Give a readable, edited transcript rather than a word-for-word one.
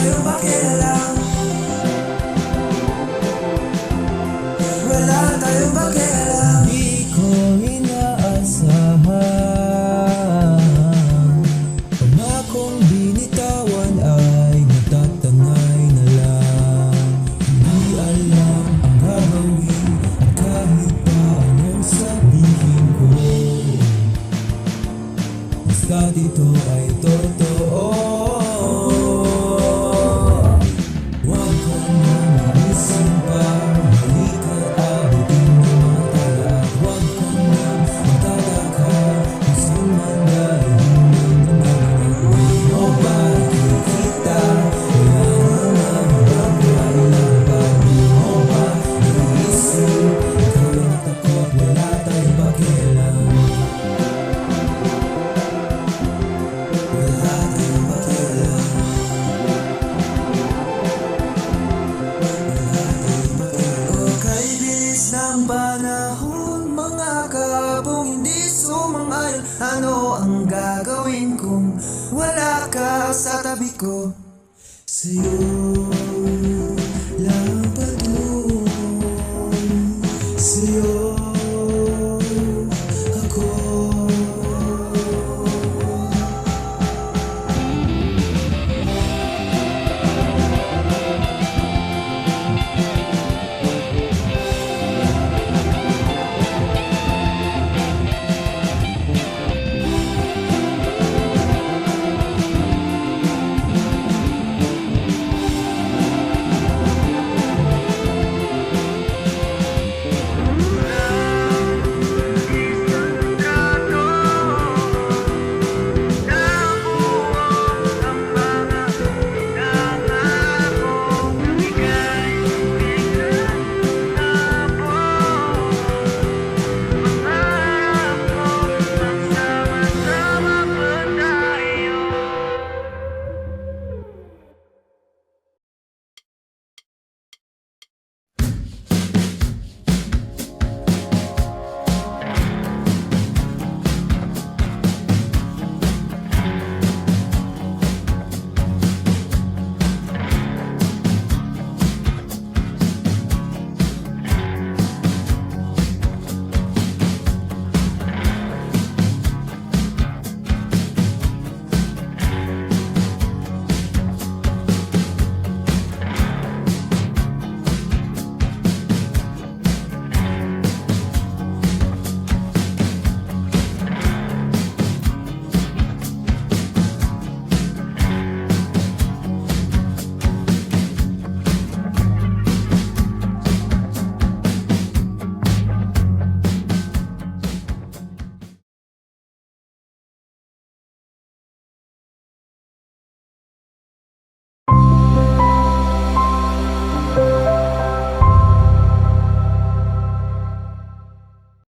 tayong pakialam. Wala tayong pakialam. Di ko inaasahan, pangakong binitawan ay natatanay na lang. Hindi alam ang gagawin at kahit pa anong sabihin ko, basta't ito ay totoo. Huwag ko na maisin pa, balik at abutin ng mga tala. Huwag ko na magtataka kung saan man dahil ng nangyayari. O ba nakikita, wala naman ibang kailangan pa. O ba naiisip, ikaw lang natakot, wala tayong pakialam. Wala tayong pakialam. Okay, bilis ng panahon, mga kahapong hindi sumang-ayon. Ano ang gagawin kung wala ka sa tabi ko? Sa'yo